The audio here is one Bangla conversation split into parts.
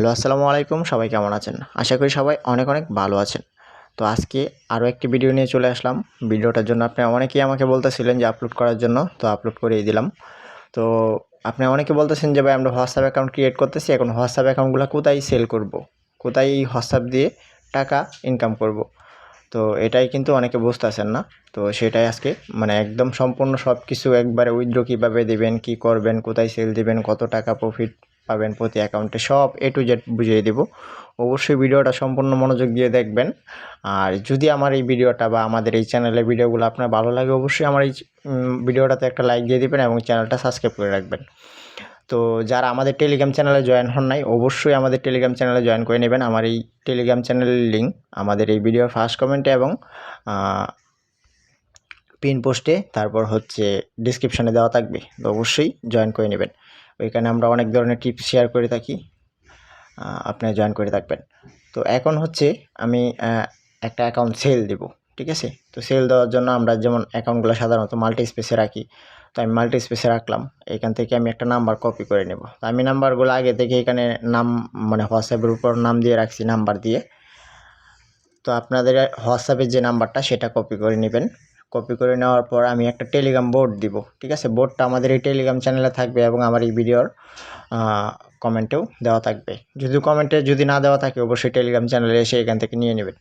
হ্যালো, আসসালামু আলাইকুম। সবাই কেমন আছেন? আশা করি সবাই অনেক, অনেক ভালো আছেন। তো আজকে আরও একটি ভিডিও নিয়ে চলে আসলাম। ভিডিওটার জন্য আপনারা অনেকেই আমাকে বলতেছিলেন যে আপলোড করার জন্য, তো আপলোড করেই দিলাম। তো আপনারা অনেকে বলতেছেন যে ভাই আমরা হোয়াটসঅ্যাপ অ্যাকাউন্ট ক্রিয়েট করতেছি, এখন হোয়াটসঅ্যাপ অ্যাকাউন্টগুলো কোথায় সেল করব? কোথায় এই হোয়াটসঅ্যাপ দিয়ে টাকা ইনকাম করব? তো এটাই কিন্তু অনেকে বুঝতেছেন না। তো সেটাই আজকে মানে একদম সম্পূর্ণ সব কিছু একবারে উইথড্র কীভাবে দিবেন, কী করবেন, কোথায় সেল দিবেন, কত টাকা প্রফিট পাবেন প্রতি অ্যাকাউন্টে, সব এ টু জেড বুঝিয়ে দেব। অবশ্যই ভিডিওটা সম্পূর্ণ মনোযোগ দিয়ে দেখবেন। আর যদি আমার এই ভিডিওটা বা আমাদের এই চ্যানেলের ভিডিওগুলো আপনার ভালো লাগে, অবশ্যই আমার এই ভিডিওটাতে একটা লাইক দিয়ে দিবেন এবং চ্যানেলটা সাবস্ক্রাইব করে রাখবেন। তো যারা আমাদের টেলিগ্রাম চ্যানেলে জয়েন হন নাই, অবশ্যই আমাদের টেলিগ্রাম চ্যানেলে জয়েন করে নেবেন। আমার এই টেলিগ্রাম চ্যানেলের লিঙ্ক আমাদের এই ভিডিওর ফার্স্ট কমেন্টে এবং পিন পোস্টে, তারপর হচ্ছে ডিসক্রিপশানে দেওয়া থাকবে। তো অবশ্যই জয়েন করে নেবেন। ওইখানে আমরা অনেক ধরনের টিপস শেয়ার করে থাকি, আপনারা জয়েন করে থাকবেন। তো এখন হচ্ছে আমি একটা অ্যাকাউন্ট সেল দেব, ঠিক আছে? তো সেল দেওয়ার জন্য আমরা যেমন অ্যাকাউন্টগুলো সাধারণত মাল্টি স্পেসে রাখি, তো আমি মাল্টি স্পেসে রাখলাম। এখান থেকে আমি একটা নাম্বার কপি করে নেব। তো আমি নাম্বারগুলো আগে থেকে এখানে নাম মানে হোয়াটসঅ্যাপের উপর নাম দিয়ে রাখছি, নাম্বার দিয়ে। তো আপনাদের হোয়াটসঅ্যাপের যে নাম্বারটা সেটা কপি করে নেবেন। কপি করে নেওয়ার পর আমি একটা টেলিগ্রাম বোর্ড দিব, ঠিক আছে? বোর্ডটা আমাদের এই টেলিগ্রাম চ্যানেলে থাকবে এবং আমার এই ভিডিওর কমেন্টেও দেওয়া থাকবে। যদি কমেন্টে যদি না দেওয়া থাকে, অবশ্যই টেলিগ্রাম চ্যানেলে এসে এখান থেকে নিয়ে নেবেন।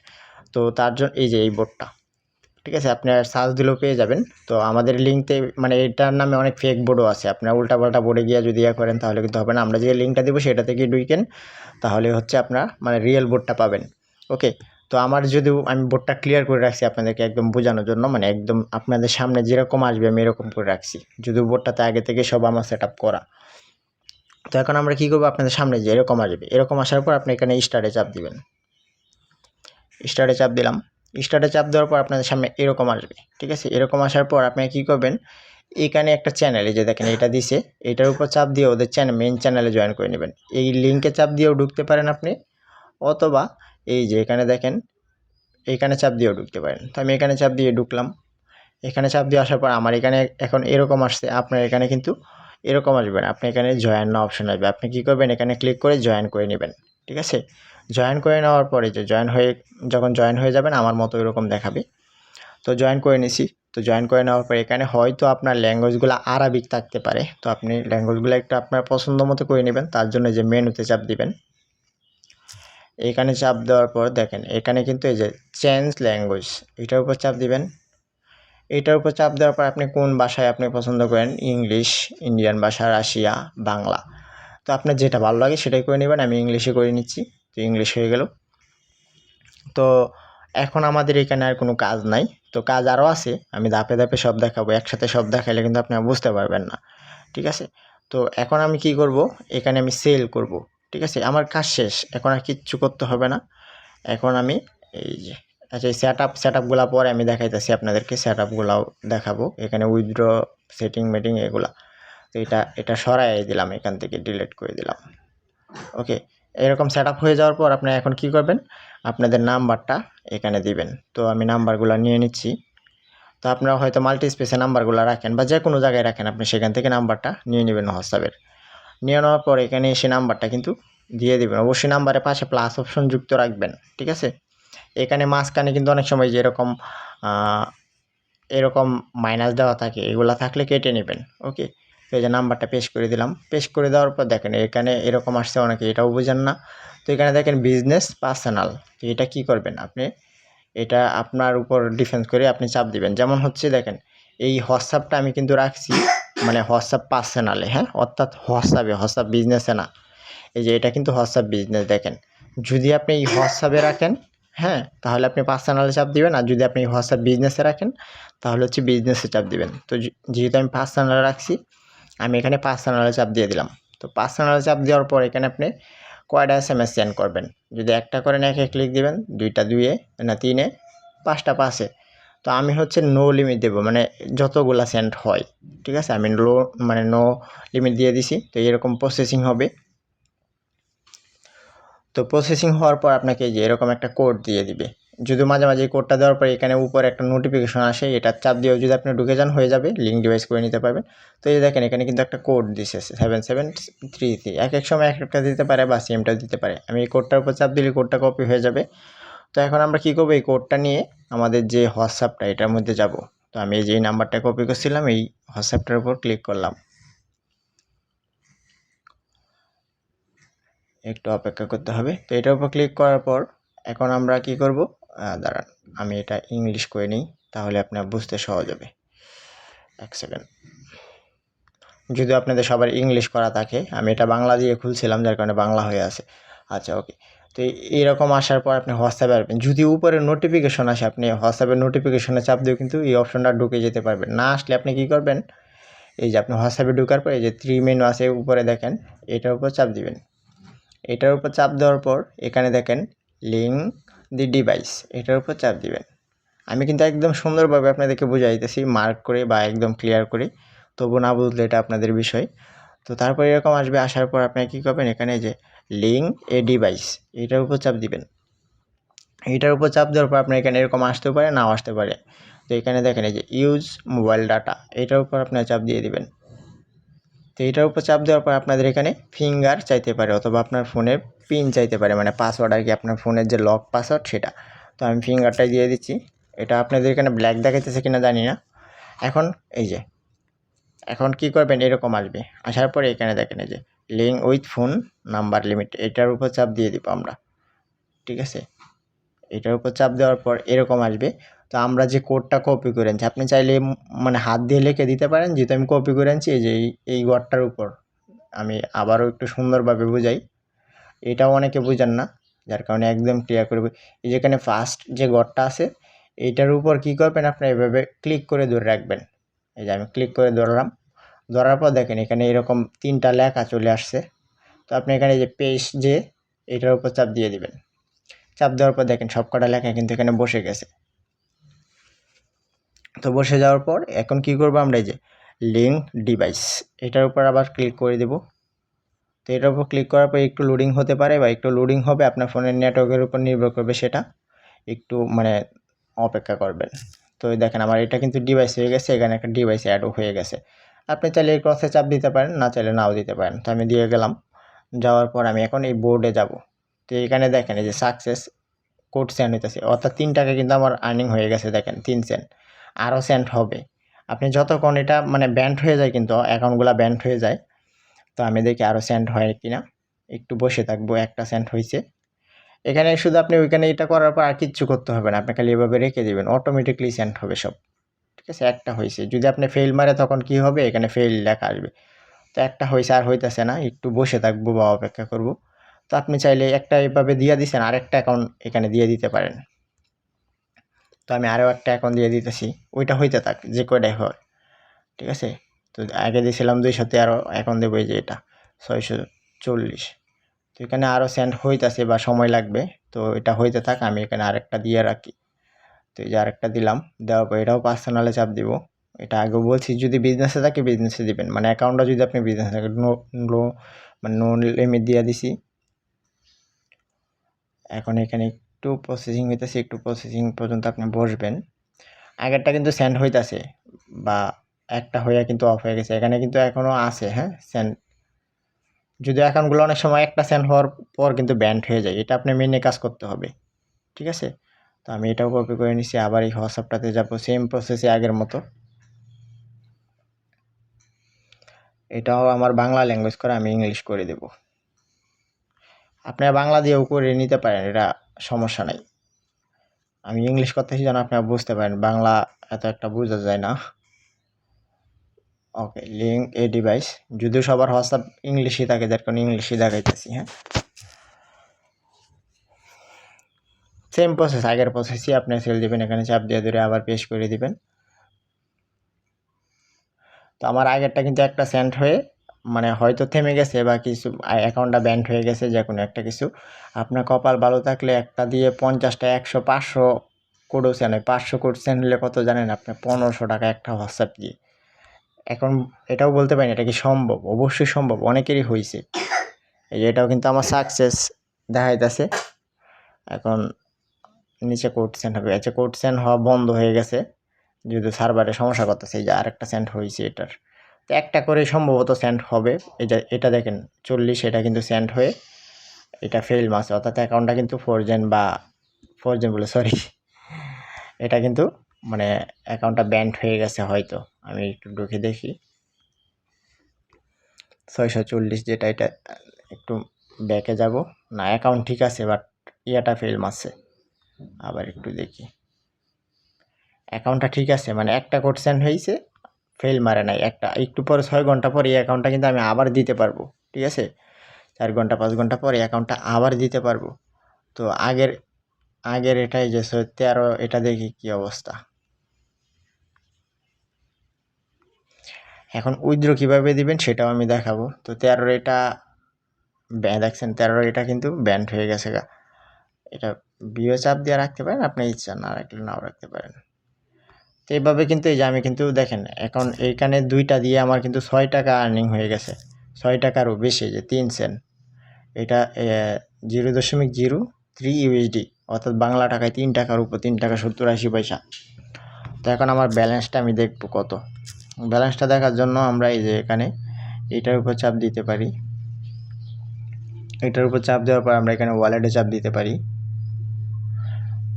তো তার জন্য এই যে এই বোর্ডটা, ঠিক আছে? আপনার সার্চ দিলেও পেয়ে যাবেন। তো আমাদের লিঙ্কতে মানে এটার নামে অনেক ফেক বোর্ডও আছে। আপনার উল্টাপাল্টা বোর্ডে গিয়ে যদি করেন তাহলে কিন্তু হবে না। আমরা যে লিঙ্কটা দেবো সেটা থেকে ঢুকেন, তাহলে হচ্ছে আপনার মানে রিয়েল বোর্ডটা পাবেন। ওকে? তো আমার যদিও আমি বোর্ডটা ক্লিয়ার করে রাখছি আপনাদেরকে একদম বোঝানোর জন্য, মানে একদম আপনাদের সামনে যেরকম আসবে আমি এরকম করে রাখছি। যদিও বোর্ডটাতে আগে থেকে সব আমার সেট আপ করা। তো এখন আমরা কী করবো, আপনাদের সামনে যে এরকম আসবে, এরকম আসার পর আপনি এখানে স্টার্টে চাপ দিবেন। স্টার্টে চাপ দিলাম। স্টার্টে চাপ দেওয়ার পর আপনাদের সামনে এরকম আসবে, ঠিক আছে? এরকম আসার পর আপনি কী করবেন, এখানে একটা চ্যানেল এই যে দেখেন এটা দিছে, এটার উপর চাপ দিয়ে ওদের মেইন চ্যানেলে জয়েন করে নেবেন। এই লিঙ্কে চাপ দিয়েও ঢুকতে পারেন আপনি, অথবা এই যে এখানে দেখেন এইখানে চাপ দিয়েও ঢুকতে পারেন। তো আমি এখানে চাপ দিয়ে ঢুকলাম। এখানে চাপ দিয়ে আসার পর আমার এখানে এখন এরকম আসছে, আপনার এখানে কিন্তু এরকম আসবে না। আপনি এখানে জয়েন নাও অপশন আসবে, আপনি কী করবেন, এখানে ক্লিক করে জয়েন করে নেবেন, ঠিক আছে? জয়েন করে নেওয়ার পরে যে যখন জয়েন হয়ে যাবেন আমার মতো এরকম দেখাবে। তো জয়েন করে নিছি। তো জয়েন করে নেওয়ার পর এখানে হয়তো আপনার ল্যাঙ্গুয়েজগুলো আরাবিক থাকতে পারে, তো আপনি ল্যাঙ্গুয়েজগুলো একটু আপনার পছন্দ মতো করে নেবেন। তার জন্য যে মেনুতে চাপ দিবেন, এখানে চাপ দেওয়ার পর দেখেন এখানে কিন্তু এই যে চেঞ্জ ল্যাঙ্গুয়েজ, এটার উপর চাপ দিবেন। এটার উপর চাপ দেওয়ার পর আপনি কোন ভাষায় আপনি পছন্দ করেন, ইংলিশ, ইন্ডিয়ান ভাষা, রাশিয়া, বাংলা। তো আপনার যেটা ভালো লাগে সেটাই করে নেবেন। আমি ইংলিশে করে নিচ্ছি। তো ইংলিশ হয়ে গেল। তো এখন আমাদের এখানে আর কোনো কাজ নাই। তো কাজ আরও আছে, আমি ধাপে ধাপে সব দেখাবো। একসাথে সব দেখাইলে কিন্তু আপনারা বুঝতে পারবেন না, ঠিক আছে? তো এখন আমি কি করব, এখানে আমি সেল করব, ঠিক আছে? আমার কাজ শেষ, এখন আর কিচ্ছু করতে হবে না। এখন আমি এই যে আচ্ছা এই সেট আপগুলো পরে আমি দেখাইতেছি আপনাদেরকে, সেট আপগুলাও দেখাবো। এখানে উইথড্র, সেটিং মেটিং এগুলা। তো এটা সরাই দিলাম, এখান থেকে ডিলিট করে দিলাম। ওকে? এরকম সেট আপ হয়ে যাওয়ার পর আপনারা এখন কী করবেন, আপনাদের নাম্বারটা এখানে দিবেন। তো আমি নাম্বারগুলো নিয়ে নিচ্ছি। তো আপনারা হয়তো মাল্টি স্পেসে নাম্বারগুলো রাখেন বা যে কোনো জায়গায় রাখেন, আপনি সেখান থেকে নাম্বারটা নিয়ে নেবেন হোয়াটসঅ্যাপের। নিয়ে নেওয়ার পর এখানে এসে নাম্বারটা কিন্তু দিয়ে দেবেন। অবশ্যই নাম্বারের পাশে প্লাস অপশন যুক্ত রাখবেন, ঠিক আছে? এখানে মাঝখানে কিন্তু অনেক সময় যে এরকম মাইনাস দেওয়া থাকে, এগুলা থাকলে কেটে নেবেন। ওকে? তো এই যে নাম্বারটা পেস্ট করে দিলাম। পেস্ট করে দেওয়ার পর দেখেন এখানে এরকম আসছে, অনেকে এটাও বোঝেন না। তো এখানে দেখেন বিজনেস পার্সোনাল, তো এটা কী করবেন আপনি, এটা আপনার উপর ডিপেন্ড করে আপনি চাপ দিবেন। যেমন হচ্ছে দেখেন এই হোয়াটসঅ্যাপটা আমি কিন্তু রাখছি মানে হোয়াটসঅ্যাপ পার্সোনালে, হ্যাঁ? অর্থাৎ হোয়াটসঅ্যাপ বিজনেসে না। এই যে এটা কিন্তু হোয়াটসঅ্যাপ বিজনেস দেখেন। যদি আপনি এই হোয়াটসঅ্যাপে রাখেন, হ্যাঁ, তাহলে আপনি পার্সোনালে চাপ দিবেন। আর যদি আপনি হোয়াটসঅ্যাপ বিজনেসে রাখেন, তাহলে হচ্ছে বিজনেসে চাপ দিবেন। তো যেহেতু আমি পার্সোনালে রাখছি, আমি এখানে পার্সোনালে চাপ দিয়ে দিলাম। তো পার্সোনালে চাপ দেওয়ার পর এখানে আপনি কয়টা SMS সেন্ড করবেন। যদি একটা করেন 1-এ ক্লিক দিবেন, 2টা 2-এ, না 3-এ, 5টা 5-এ। তো আমি হচ্ছে নো লিমিট দেবো, মানে যতগুলা সেন্ড হয়, ঠিক আছে? আমি নো লিমিট দিয়ে দিছি। তো এরকম প্রসেসিং হবে। তো প্রসেসিং হওয়ার পর আপনাকে এই যে এরকম একটা কোড দিয়ে দিবে, যদি মাঝে মাঝে কোডটা দেওয়ার পরে এখানে উপরে একটা নোটিফিকেশন আসে, এটা চাপ দিয়েও যদি আপনি ঢুকে যান হয়ে যাবে, লিঙ্ক ডিভাইস করে নিতে পারবেন। তো এই দেখেন এখানে কিন্তু একটা কোড দিছে 7733, এক এক সময় এক একটা দিতে পারে বা সেমটা দিতে পারে। আমি এই কোডটার উপর চাপ দিলে কোডটা কপি হয়ে যাবে। তো এখন আমরা কী করবো, এই কোডটা নিয়ে আমাদের যে হোয়াটসঅ্যাপটা এটার মধ্যে যাব। তো আমি এই যে নাম্বারটা কপি করছিলাম, এই হোয়াটসঅ্যাপটার উপর ক্লিক করলাম, একটু অপেক্ষা করতে হবে। তো এটার উপর ক্লিক করার পর এখন আমরা কি করব, দাঁড়ান আমি এটা ইংলিশ করে নিই, তাহলে আপনার বুঝতে সহজ হবে। এক সেকেন্ড, যদি আপনাদের সবার ইংলিশ করা থাকে, আমি এটা বাংলা দিয়ে খুলছিলাম যার কারণে বাংলা হয়ে আছে। আচ্ছা ওকে, তো এইরকম আসার পর আপনি হোয়াটসঅ্যাপে আসবেন। যদি উপরে নোটিফিকেশন আসে, আপনি হোয়াটসঅ্যাপের নোটিফিকেশনে চাপ দিয়েও কিন্তু এই অপশনটা ঢুকে যেতে পারবেন। না আসলে আপনি কি করবেন, এই যে আপনি হোয়াটসঅ্যাপে ঢোকার পর এই যে 3 মেনু আছে উপরে দেখেন, এটার উপর চাপ দিবেন। এটার উপর চাপ দেওয়ার পর এখানে দেখেন লিঙ্ক দি ডিভাইস, এটার উপর চাপ দিবেন। আমি কিন্তু একদম সুন্দরভাবে আপনাদেরকে বুঝাইতেছি মার্ক করে বা একদম ক্লিয়ার করে, তবু না বুঝলে এটা আপনাদের বিষয়। তো তারপর এরকম আসবে, আসার পর আপনি কী করবেন, এখানে যে লিঙ্ক এ ডিভাইস, এটার উপর চাপ দিবেন। এটার উপর চাপ দেওয়ার পর আপনার এখানে এরকম আসতেও পারে, নাও আসতে পারে। তো এখানে দেখেন এই যে ইউজ মোবাইল ডাটা, এটার উপর আপনার চাপ দিয়ে দিবেন। তো এটার উপর চাপ দেওয়ার পর আপনাদের এখানে ফিঙ্গার চাইতে পারে অথবা আপনার ফোনের পিন চাইতে পারে, মানে পাসওয়ার্ড আর কি, আপনার ফোনের যে লক পাসওয়ার্ড সেটা। তো আমি ফিঙ্গারটাই দিয়ে দিচ্ছি। এটা আপনাদের এখানে ব্ল্যাক দেখাইতেছে কিনা জানি না। এখন এই যে এখন কি করবেন, এরকম আসবে, আসার পরে এখানে দেখেন এই যে link with phone number limit, এটার উপর চাপ দিয়ে দিব আমরা। ঠিক আছে, এটার উপর চাপ দেওয়ার পর এরকম আসবে। তো আমরা যে কোডটা কপি করে আনছি, আপনি চাইলে মানে হাত দিয়ে লিখে দিতে পারেন, যেহেতু আমি কপি করে আনছি এই যে এই ঘরটার উপর। আমি আবারও একটু সুন্দরভাবে বুঝাই, এটাও অনেকে বুঝেন না, যার কারণে একদম ক্লিয়ার করে এই যেখানে ফার্স্ট যে ঘরটা আছে এইটার উপর কি করবেন, আপনি এভাবে ক্লিক করে ধরে রাখবেন। এই যে আমি ক্লিক করে ধরলাম, ধরার পর দেখেন এখানে এরকম 3টা লেখা চলে আসছে। তো আপনি এখানে যে পেজ যে এটার উপর চাপ দিয়ে দিবেন। চাপ দেওয়ার পর দেখেন সবকটা লেখা কিন্তু এখানে বসে গেছে। তো বসে যাওয়ার পর এখন কি করব, আমরা এই যে লিঙ্ক ডিভাইস এটার উপর আবার ক্লিক করে দেব। তো এটার উপর ক্লিক করার পর একটু লোডিং হতে পারে বা একটু লোডিং হবে, আপনার ফোনের নেটওয়ার্কের উপর নির্ভর করবে, সেটা একটু মানে অপেক্ষা করবেন। তো দেখেন আমার এটা কিন্তু ডিভাইস হয়ে গেছে, এখানে একটা ডিভাইস অ্যাডও হয়ে গেছে। আপনি চাইলে এই ক্রসে চাপ দিতে পারেন, না চাইলে নাও দিতে পারেন। তো আমি দিয়ে গেলাম, যাওয়ার পর আমি এখন এই বোর্ডে যাব। তো এখানে দেখেন এই যে সাকসেস কোড সেন্ড হইতেছে, অর্থাৎ 3 টাকা কিন্তু আমার আর্নিং হয়ে গেছে, দেখেন 3 সেন্ট, আরও সেন্ট হবে। আপনি যতক্ষণ এটা মানে ব্যান্ড হয়ে যায়, কিন্তু অ্যাকাউন্টগুলো ব্যান্ড হয়ে যায়। তো আমি দেখি আরও সেন্ট হয় কিনা, একটু বসে থাকবো, একটা সেন্ট হয়েছে। এখানে শুধু আপনি ওইখানে এটা করার পর আর কিচ্ছু করতে হবে না, আপনি খালি এভাবে রেখে দিবেন, অটোমেটিকলি সেন্ট হবে সব। ঠিক আছে, একটা হয়েছে, যদি আপনি ফেল মারে তখন কি হবে, এখানে ফেল লেখা আসবে। তো একটা হয়েছে, আর হইতেছে না, একটু বসে থাকবো বা অপেক্ষা করব। তো আপনি চাইলে একটা এভাবে দিয়ে দিচ্ছেন, আরেকটা অ্যাকাউন্ট এখানে দিয়ে দিতে পারেন। তো আমি আরও একটা অ্যাকাউন্ট দিয়ে দিতেছি, ওইটা হইতে থাক, যে কয়টাই হয়। ঠিক আছে, তো আগে দিয়েছিলাম 213, এখন দেবো এই যে এটা 640। তো এখানে আরও সেন্ড হইতেছে বা সময় লাগবে, তো এটা হইতে থাক, আমি এখানে আরেকটা দিয়ে রাখি। তো এই যে আরেকটা দিলাম, দেওয়ার পর এটাও পার্সোনালে চাপ দিব। এটা আগেও বলছি, যদি বিজনেসে থাকে বিজনেসে দিবেন, মানে অ্যাকাউন্টটা যদি আপনি বিজনেসে থাকে মানে নো লিমিট দিয়ে দিছি। এখন এখানে একটু প্রসেসিং হইতেছে, একটু প্রসেসিং পর্যন্ত আপনি বসবেন। আগেরটা কিন্তু সেন্ড হইতেছে বা একটা হয়ে কিন্তু অফ হয়ে গেছে, এখানে কিন্তু এখনও আছে, হ্যাঁ সেন্ড। যদিও অ্যাকাউন্টগুলো অনেক সময় একটা সেন্ড হওয়ার পর কিন্তু ব্যান্ড হয়ে যায়, এটা আপনি মেনে কাজ করতে হবে। ঠিক আছে, তো আমি এটাও কপি করে নিচ্ছি, আবার এই হোয়াটসঅ্যাপটাতে যাবো, সেম প্রসেসে আগের মতো। এটাও আমার বাংলা ল্যাঙ্গুয়েজ করে, আমি ইংলিশ করে দেব। আপনারা বাংলা দিয়েও করে নিতে পারেন, এটা সমস্যা নাই। আমি ইংলিশ করতেছি যেন আপনারা বুঝতে পারেন, বাংলা এত একটা বোঝা যায় না। ওকে, লিঙ্ক এ ডিভাইস, যদিও সবার হোয়াটসঅ্যাপ ইংলিশই থাকে, যার কারণে ইংলিশই দেখাইতেছি। হ্যাঁ, সেম প্রসেস, আগের প্রসেসই আপনি সেল দিবেন, এখানে চাপ দিয়ে ধরে আবার পেস্ট করে দিবেন। তো আমার আগেরটা কিন্তু একটা সেন্ট হয়ে মানে হয়তো থেমে গেছে বা কিছু অ্যাকাউন্টটা ব্যান্ড হয়ে গেছে, যে কোনো একটা কিছু। আপনার কপাল ভালো থাকলে একটা দিয়ে 50টা 100 500 কোডও সেন্ড হয়। 500 কোড সেন্ড হলে কত জানেন আপনি, 1500 টাকা একটা হোয়াটসঅ্যাপ দিয়ে। এখন এটাও বলতে পারেন এটা কি সম্ভব, অবশ্যই সম্ভব, অনেকেরই হয়েছে। এই যে এটাও কিন্তু আমার সাকসেস দেখাইতেছে। এখন নিচে কোড সেন্ড হবে। আচ্ছা, কোড সেন্ড হওয়া বন্ধ হয়ে গেছে, যেহেতু সার্ভারে সমস্যা করতেছে। এই যে আরেকটা সেন্ড হয়েছে এটার, তো একটা করে সম্ভবত সেন্ড হবে। এটা দেখেন 40, এটা কিন্তু সেন্ড হয়ে এটা ফেল মারছে, অর্থাৎ অ্যাকাউন্টটা কিন্তু ফোরজেন বলে সরি, এটা কিন্তু মানে অ্যাকাউন্টটা ব্যান্ড হয়ে গেছে হয়তো। আমি একটু ঢুকে দেখি 640 যেটা, এটা একটু ব্যাকে যাব না, অ্যাকাউন্ট ঠিক আছে বাট ইয়াটা ফেল মারছে। আবার একটু দেখি, অ্যাকাউন্টটা ঠিক আছে, মানে একটা কোড সেন্ড হয়েছে, ফেল মারে নাই একটা। একটু পরে 6 ঘন্টা পরে এই অ্যাকাউন্টটা কিন্তু আমি আবার দিতে পারবো, ঠিক আছে? 4 ঘন্টা 5 ঘন্টা পরে অ্যাকাউন্টটা আবার দিতে পারবো। তো আগের এটাই যে 13, এটা দেখি কি অবস্থা। এখন উইথড্র কিভাবে দিবেন সেটাও আমি দেখাবো। তো 13 এটা দেখছেন, 13 এটা কিন্তু ব্যান্ড হয়ে গেছে গা। এটা বিও চাপ দিয়ে রাখতে পারেন, আপনি ইচ্ছা না রাখলে নাও রাখতে পারেন। তো এইভাবে কিন্তু এই যে আমি কিন্তু দেখেন এখন এইখানে 2টা দিয়ে আমার কিন্তু 6 টাকা আর্নিং হয়ে গেছে, 6 টাকারও বেশি, যে 3 সেন্ট। এটা 0.03 ইউএসডি, অর্থাৎ বাংলা টাকায় 3 টাকার উপর, 3 টাকা 70-80 পয়সা। তো এখন আমার ব্যালেন্সটা আমি দেখবো কত। ব্যালেন্সটা দেখার জন্য আমরা এই যে এখানে এটার উপর চাপ দিতে পারি। এটার উপর চাপ দেওয়ার পর আমরা এখানে ওয়ালেটে চাপ দিতে পারি।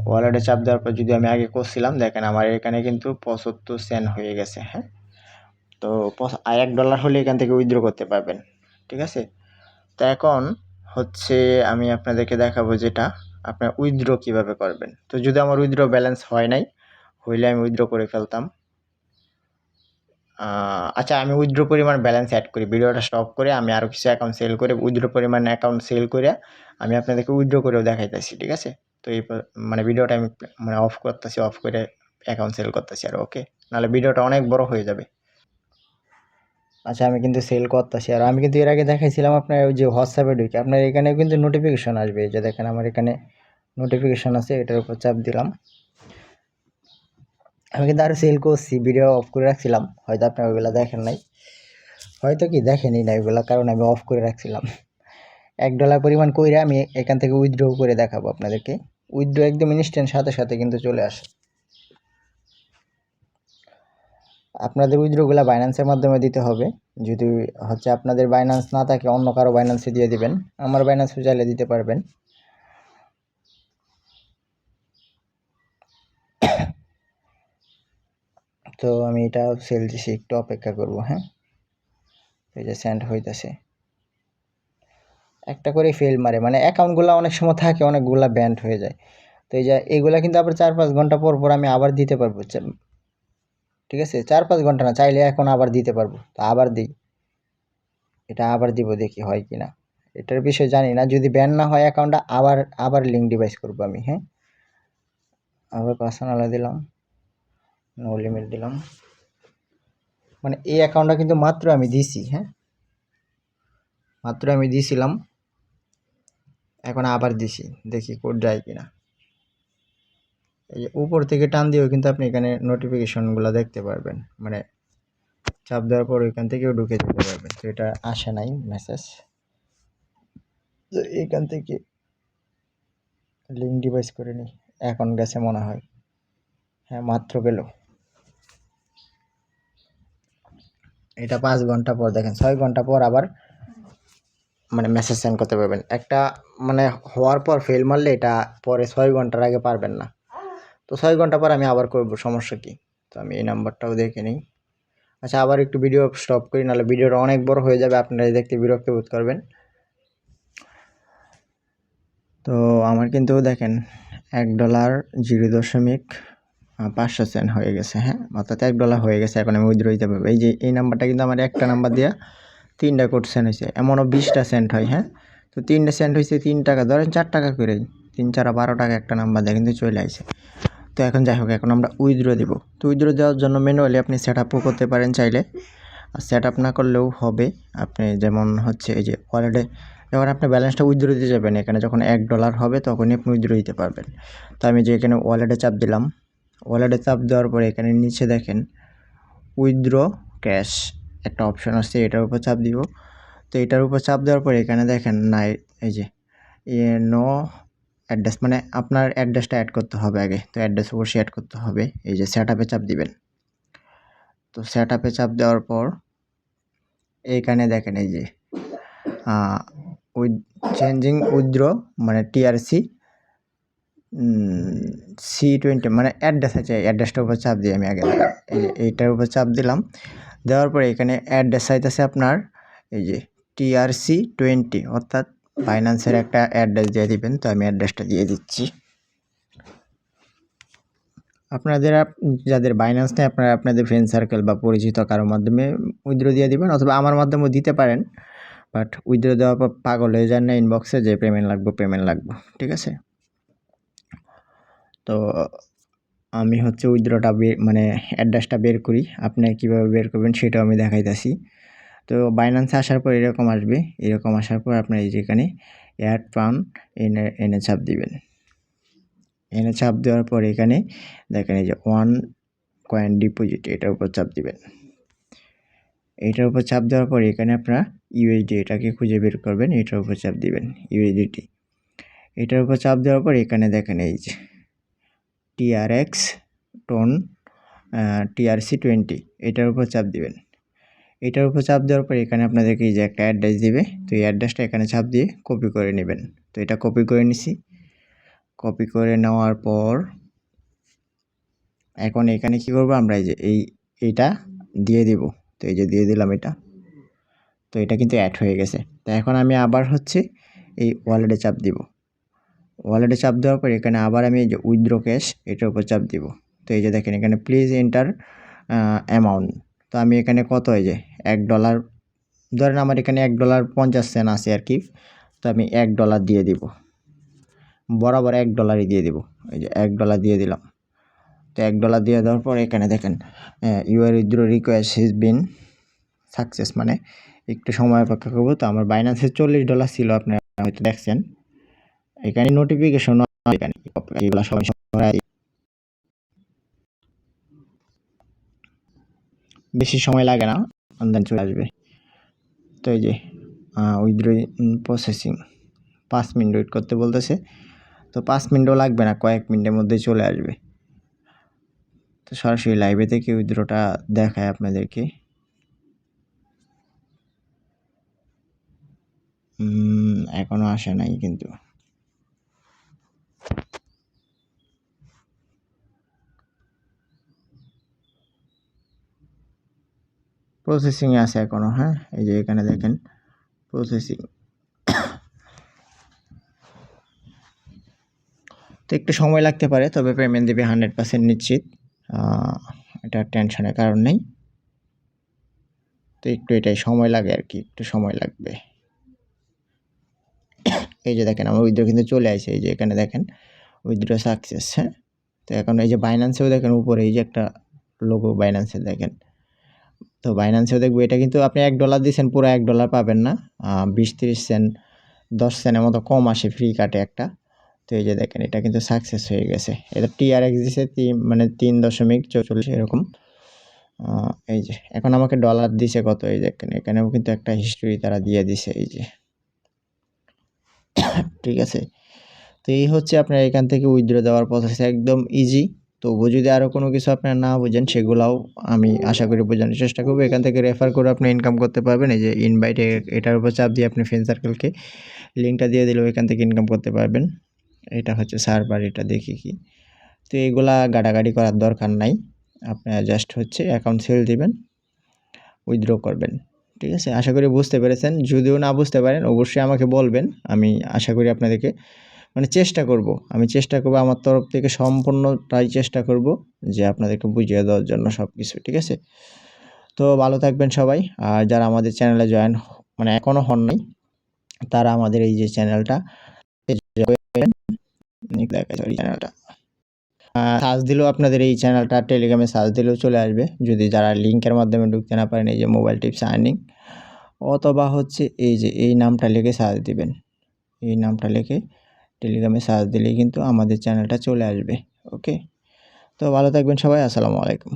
ওয়ালেটে চাপ দেওয়ার পর যদি আমি আগে করছিলাম, দেখেন আমার এখানে কিন্তু 75 সেন্ট হয়ে গেছে। হ্যাঁ, তো $1 হলে এখান থেকে উইথড্র করতে পারবেন, ঠিক আছে? তো এখন হচ্ছে আমি আপনাদেরকে দেখাবো যেটা আপনার উইথড্র কিভাবে করবেন। তো যদি আমার উইথড্র ব্যালেন্স হয় নাই, হইলে আমি উইথড্র করে ফেলতাম। আচ্ছা, আমি উইথড্র পরিমাণ ব্যালেন্স অ্যাড করি, ভিডিওটা স্টপ করে আমি আরও কিছু অ্যাকাউন্ট সেল করে উইথড্র পরিমাণ অ্যাকাউন্ট সেল করে আমি আপনাদেরকে উইথড্র করেও দেখাইতেছি, ঠিক আছে? তো এই মানে ভিডিওটা আমি মানে অফ করতেছি, অফ করে অ্যাকাউন্ট সেল করতেছি আর, ওকে? নাহলে ভিডিওটা অনেক বড় হয়ে যাবে। আচ্ছা, আমি কিন্তু সেল করতেছি। আর আমি কিন্তু এর আগে দেখাইছিলাম আপনার ওই যে হোয়াটসঅ্যাপে ঢুকে আপনার এখানেও কিন্তু নোটিফিকেশন আসবে। এই যে দেখেন আমার এখানে নোটিফিকেশন আছে, এটার উপর চাপ দিলাম। আমি কিন্তু আরও সেল করছি, ভিডিও অফ করে রাখছিলাম, হয়তো আপনি ওইগুলো দেখেন নাই, হয়তো কি দেখেনি না ওইগুলো, কারণ আমি অফ করে রাখছিলাম। $1 পরিমাণ কইরা আমি এখান থেকে উইথড্র করে দেখাবো আপনাদেরকে। উইথড্র একদম ইনস্ট্যান্ট, সাথে সাথে কিন্তু চলে আসে। আপনাদের উইথড্রগুলো বাইন্যান্সের মাধ্যমে দিতে হবে। যদি হচ্ছে আপনাদের বাইন্যান্স না থাকে, অন্য কারো বাইন্যান্সে দিয়ে দিবেন। আমার বাইন্যান্সে চাইলে দিতে পারবেন। তো আমি এটা সেল দিছি, একটু অপেক্ষা করব। হ্যাঁ, এই যে সেন্ড হইতেছে, একটা করে ফেল মারে, মানে অ্যাকাউন্টগুলো অনেক সময় থাকে, অনেকগুলা ব্যান্ড হয়ে যায়। তো এই যে এগুলা কিন্তু আবার 4-5 ঘন্টা পর পর আমি আবার দিতে পারবো, ঠিক আছে? 4-5 ঘন্টা না, চাইলে এখন আবার দিতে পারবো। তো আবার দিই, এটা আবার দিব, দেখি হয় কিনা। এটার বিষয়ে জানি না, যদি ব্যান না হয় অ্যাকাউন্টটা, আবার লিঙ্ক ডিভাইস করবো আমি। হ্যাঁ, আবার পার্সোনাল দিলাম, নো লিমিট দিলাম। মানে এই অ্যাকাউন্টটা কিন্তু মাত্র আমি দিছি। হ্যাঁ, মাত্র আমি দিয়েছিলাম, এখন আবার দিছি, দেখি কোড যায় কিনা। এই যে উপর থেকে টান দিয়েও কিন্তু আপনি এখানে নোটিফিকেশনগুলো দেখতে পারবেন, মানে চাপ দেওয়ার পর ওইখান থেকেও ঢুকে যেতে পারবেন। তো এটা আসে নাই মেসেজ, তো এইখান থেকে লিঙ্ক ডিভাইস করে নিই। এখন গেছে মনে হয়, হ্যাঁ মাত্র গেল। এটা 5 ঘন্টা পর, দেখেন 6 ঘন্টা পর আবার মানে মেসেজ সেন্ড করতে পারবেন। একটা মানে হওয়ার পর ফেল মারলে এটা পরে 6 ঘন্টার আগে পারবেন না। তো 6 ঘন্টা পর আমি আবার করব, সমস্যা কি? তো আমি এই নাম্বারটাও দেখে নিই। আচ্ছা, আবার একটু ভিডিও স্টপ করি, নাহলে ভিডিওটা অনেক বড় হয়ে যাবে, আপনারা দেখতে বিরক্ত বোধ করবেন। তো আমার কিন্তু দেখেন $1.05 হয়ে গেছে। হ্যাঁ, অর্থাৎ $1 হয়ে গেছে। এখন আমি উইথড্র দিতে পারবো। এই যে এই নাম্বারটা কিন্তু আমার একটা নাম্বার দিয়া 3টা কোড সেন্ড হয়েছে, এমনও 20টা সেন্ট হয়। হ্যাঁ, তো 3টা সেন্ট হয়েছে 3 টাকা, ধরেন 4 টাকা করেই, 3-4 12 টাকা একটা নাম্বার দিয়ে কিন্তু চলে আসে। তো এখন যাই হোক, এখন আমরা উইথড্র দিব। তো উইথড্র দেওয়ার জন্য ম্যানুয়ালি আপনি সেট আপও করতে পারেন চাইলে, আর সেট আপ না করলেও হবে। আপনি যেমন হচ্ছে এই যে ওয়ালেটে যখন আপনি ব্যালেন্সটা উইথড্র দিতে যাবেন, এখানে যখন $1 হবে তখনই আপনি উইথড্র দিতে পারবেন। তো আমি যে এখানে ওয়ালেটে চাপ দিলাম, ওয়ালেটে চাপ দেওয়ার পরে এখানে নিচে দেখেন উইথড্র ক্যাশ একটা অপশন আসছে, এটার উপর চাপ দিব। তো এটার উপর চাপ দেওয়ার পরে এখানে দেখেন নাই, এই যে নো অ্যাড্রেস মানে আপনার অ্যাড্রেসটা অ্যাড করতে হবে আগে। তো অ্যাড্রেস অবশ্যই অ্যাড করতে হবে। এই যে সেট আপে চাপ দিবেন। তো সেট আপে চাপ দেওয়ার পর এইখানে দেখেন এই যে উইথ চেঞ্জিং উইথড্র মানে টিআরসি C20 মানে অ্যাড্রেস আছে, অ্যাড্রেসটার উপর চাপ দিই আমি আগে। এই যে এইটার উপর চাপ দিলাম, দেওয়ার পরে এখানে অ্যাড্রেস চাইতেছে আপনার এই যে TRC20 অর্থাৎ বাইন্যান্সের একটা অ্যাড্রেস দিয়ে দিবেন। তো আমি অ্যাড্রেসটা দিয়ে দিচ্ছি। আপনাদের যাদের বাইন্যান্স নেই আপনারা আপনাদের ফ্রেন্ড সার্কেল বা পরিচিত কারোর মাধ্যমে উইথড্র দিয়ে দিবেন, অথবা আমার মাধ্যমেও দিতে পারেন। বাট উইথড্র দেওয়ার পর পাগল হয়ে যান না ইনবক্সে যে পেমেন্ট লাগবে, ঠিক আছে? তো আমি হচ্ছে উইথড্রটা মানে অ্যাড্রেসটা বের করি, আপনি কীভাবে বের করবেন সেটাও আমি দেখাইতেছি। তো বাইন্যান্সে আসার পর এরকম আসবে, এরকম আসার পর আপনার এই যে এখানে অ্যাড ফান্ড এনে চাপ দিবেন। এনে চাপ দেওয়ার পর এখানে দেখেন এই যে 1 কয়েন ডিপোজিট, এটার উপর চাপ দিবেন। এটার উপর চাপ দেওয়ার পর এখানে আপনারা ইউএসডি এটাকে খুঁজে বের করবেন, এটার উপর চাপ দিবেন ইউএসডিটি। এটার উপর চাপ দেওয়ার পর এখানে দেখেন এই যে TRX টোন TRC20 এটার উপর চাপ দিবেন। এটার উপর চাপ দেওয়ার পর এখানে আপনাদেরকে এই যে একটা অ্যাড্রেস দিবে, তো এই অ্যাড্রেসটা এখানে চাপ দিয়ে কপি করে নেবেন। তো এটা কপি করে নিছি। কপি করে নেওয়ার পর এখন এখানে কি করব আমরা এই যে এইটা দিয়ে দিব। তো এই যে দিয়ে দিলাম এটা। তো এটা কিন্তু অ্যাড হয়ে গেছে। তো এখন আমি আবার হচ্ছে এই ওয়ালেটে চাপ দিব। ওয়ালেটে চাপ দেওয়ার পর এখানে আবার আমি এই যে উইথড্র ক্যাশ এটার উপর চাপ দিব। তো এই যে দেখেন এখানে প্লিজ এন্টার অ্যামাউন্ট। তো আমি এখানে কত এই যে $1 ধরেন আমার এখানে $1.50 আছে আর কি। তো আমি $1 দিয়ে দিব, বরাবর $1 দিয়ে দিব। এই যে $1 দিয়ে দিলাম। তো $1 দিয়ে দেওয়ার পর এখানে দেখেন your withdraw request has been success, মানে একটু সময় অপেক্ষা করবো। তো আমার বাইন্যান্সে $40 ছিল, আপনারা হয়তো দেখছেন এখানে নোটিফিকেশন, এখানে এগুলো সবাই বেশি সময় লাগে না, অনলাইন চলে আসবে। তো এই যে উইথড্র প্রসেসিং 5 মিনিট ওয়েট করতে বলতেছে। তো 5 মিনিটও লাগবে না, কয়েক মিনিটের মধ্যে চলে আসবে। তো সরাসরি লাইভে থেকে উইথড্রটা দেখায় আপনাদেরকে। এখনো আসে নাই কিন্তু। প্রসেসিংয়ে আছে এখনো। হ্যাঁ, এই যে এখানে দেখেন প্রসেসিং। তো একটু সময় লাগতে পারে, তবে পেমেন্ট দেবে 100% নিশ্চিত। এটা টেনশনের কারণ নেই। তো একটু এটাই সময় লাগে আর কি, একটু সময় লাগবে। এই যে দেখেন আমার উইথড্র কিন্তু চলে আসে। এই যে এখানে দেখেন উইথড্র সাকসেস। হ্যাঁ, তো এখন এই যে বাইন্যান্সেও দেখেন উপরে এই যে একটা লোগো বাইন্যান্সে দেখেন। তো বাইন্যান্সেও দেখবো এটা কিন্তু আপনি $1 দিয়েছেন, পুরো $1 পাবেন না, 20-30 সেন্ট 10 সেন্টের মতো কম আসে, ফ্রি কাটে একটা। তো এই যে দেখেন এটা কিন্তু সাকসেস হয়ে গেছে। এটা TRX দিছে মানে 3.44 এরকম। এই যে এখন আমাকে ডলার দিছে কত, এই দেখেন এখানেও কিন্তু একটা হিস্ট্রি তারা দিয়ে দিছে এই যে। ঠিক আছে, তো এই হচ্ছে আপনার এখান থেকে উইথড্র দেওয়ার প্রসেস একদম ইজি। তো যদি আরও কোনো কিছু আপনারা না বুঝেন সেগুলাও আমি আশা করি বোঝানোর চেষ্টা করবো। এখান থেকে রেফার করে আপনি ইনকাম করতে পারবেন। এই যে ইনভাইট, এটার উপর চাপ দিয়ে আপনি ফ্রেন্ড সার্কেলকে লিঙ্কটা দিয়ে দিলেও এখান থেকে ইনকাম করতে পারবেন। এটা হচ্ছে সার্ভার, এটা দেখি কি। তো এগুলা গাড়াগাড়ি করার দরকার নাই, আপনারা জাস্ট হচ্ছে অ্যাকাউন্ট সেল দিবেন, উইথড্র করবেন। ঠিক আছে, আশা করি বুঝতে পেরেছেন। যদিও না বুঝতে পারেন অবশ্যই আমাকে বলবেন, আমি আশা করি আপনাদেরকে মানে চেষ্টা করব আমার তরফ থেকে সম্পূর্ণটাই চেষ্টা করব যে আপনাদেরকে বুঝিয়ে দেওয়ার জন্য সব কিছু। ঠিক আছে, তো ভালো থাকবেন সবাই। আর যারা আমাদের চ্যানেলে জয়েন মানে এখনও হন নাই তারা আমাদের এই যে চ্যানেলটা চ্যানেলটা সার্চ দিলেও আপনাদের এই চ্যানেলটা টেলিগ্রামে সার্চ দিলেও চলে আসবে। যদি যারা লিঙ্কের মাধ্যমে ঢুকতে না পারেন, এই যে মোবাইল টিপস আর্নিং, অথবা হচ্ছে এই যে এই নামটা লিখে সার্চ দিবেন। এই নামটা লিখে টেলিগ্রামে সার্চ দিলেই কিন্তু আমাদের চ্যানেলটা চলে আসবে। ওকে, তো ভালো থাকবেন সবাই। আসসালামু আলাইকুম।